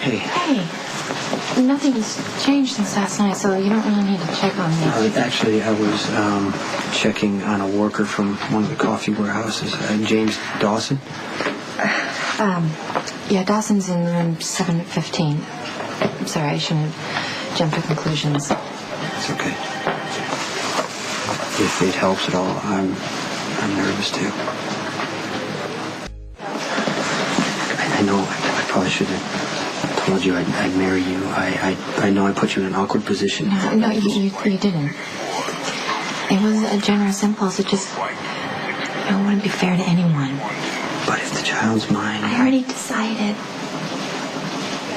Hey. Hey. Nothing's changed since last night, so you don't really need to check on me. Actually, I was checking on a worker from one of the coffee warehouses, James Dawson. Yeah, Dawson's in room 715. I'm sorry, I shouldn't have jumped to conclusions. It's okay. If it helps at all, I'm nervous too. I know I probably should have told you I'd marry you. I know I put you in an awkward position. No, you didn't. It was a generous impulse. It just, I wouldn't be fair to anyone. But if the child's mine... I already decided.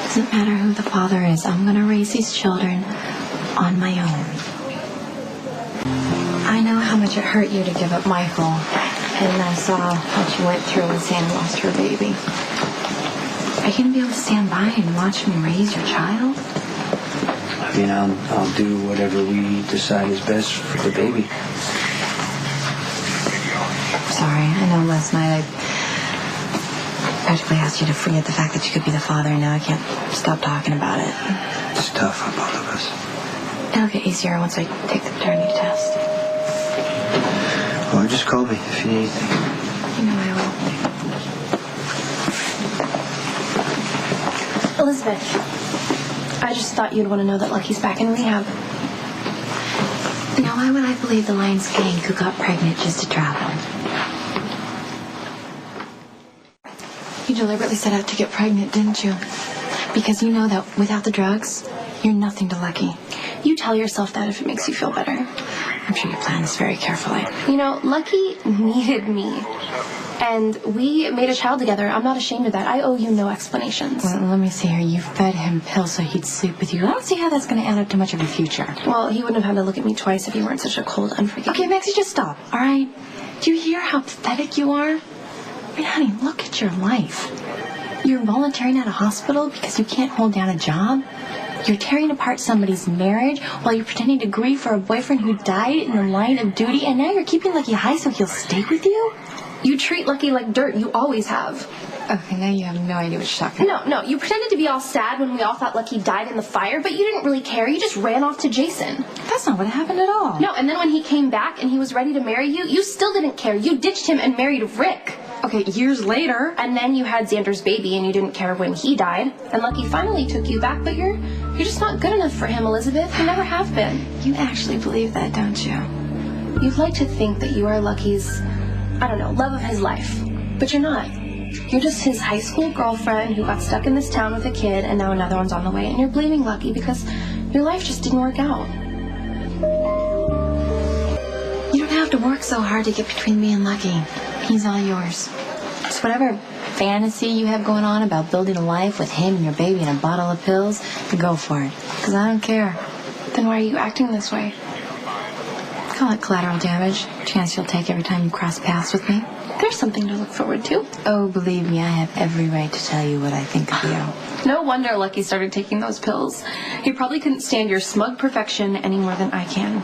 Doesn't matter who the father is. I'm going to raise these children on my own. I know how much it hurt you to give up Michael. And I saw what you went through when Sam lost her baby. Are you going to be able to stand by and watch me raise your child? I mean, I'll do whatever we decide is best for the baby. Sorry, I know last night I practically asked you to forget the fact that you could be the father, and now I can't stop talking about it. It's tough on both of us. It'll get easier once I take the paternity test. Well, just call me if you need anything. You know I will. Elizabeth, I just thought you'd want to know that Lucky's back in rehab. Now, why would I believe the lying skank who got pregnant just to travel? You deliberately set out to get pregnant, didn't you? Because you know that without the drugs, you're nothing to Lucky. You tell yourself that if it makes you feel better. I'm sure you planned this very carefully. You know, Lucky needed me. And we made a child together. I'm not ashamed of that. I owe you no explanations. Well, let me see here. You fed him pills so he'd sleep with you. I don't see how that's going to add up to much of a future. Well, he wouldn't have had to look at me twice if you weren't such a cold, unforgiving... Okay, Maxie, just stop, all right? Do you hear how pathetic you are? I mean, honey, look at your life. You're volunteering at a hospital because you can't hold down a job. You're tearing apart somebody's marriage while you're pretending to grieve for a boyfriend who died in the line of duty, and now you're keeping Lucky high so he'll stay with you? You treat Lucky like dirt. You always have. Okay, now you have no idea what you're talking about. No. You pretended to be all sad when we all thought Lucky died in the fire, but you didn't really care. You just ran off to Jason. That's not what happened at all. No, and then when he came back and he was ready to marry you, you still didn't care. You ditched him and married Rick. Okay, years later. And then you had Xander's baby and you didn't care when he died. And Lucky finally took you back, but you're just not good enough for him, Elizabeth. You never have been. You actually believe that, don't you? You'd like to think that you are Lucky's, I don't know, love of his life. But you're not. You're just his high school girlfriend who got stuck in this town with a kid and now another one's on the way. And you're blaming Lucky because your life just didn't work out. You don't have to work so hard to get between me and Lucky. He's all yours. So whatever fantasy you have going on about building a life with him and your baby and a bottle of pills, go for it. Because I don't care. Then why are you acting this way? Call it collateral damage. Chance you'll take every time you cross paths with me. There's something to look forward to. Oh, believe me, I have every right to tell you what I think of you. No wonder Lucky started taking those pills. He probably couldn't stand your smug perfection any more than I can.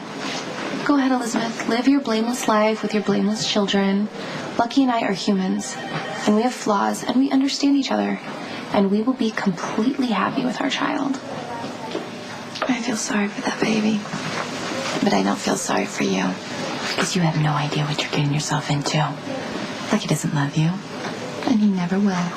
Go ahead, Elizabeth. Live your blameless life with your blameless children. Lucky and I are humans, and we have flaws, and we understand each other, and we will be completely happy with our child. I feel sorry for that baby, but I don't feel sorry for you, because you have no idea what you're getting yourself into. Lucky doesn't love you, and he never will.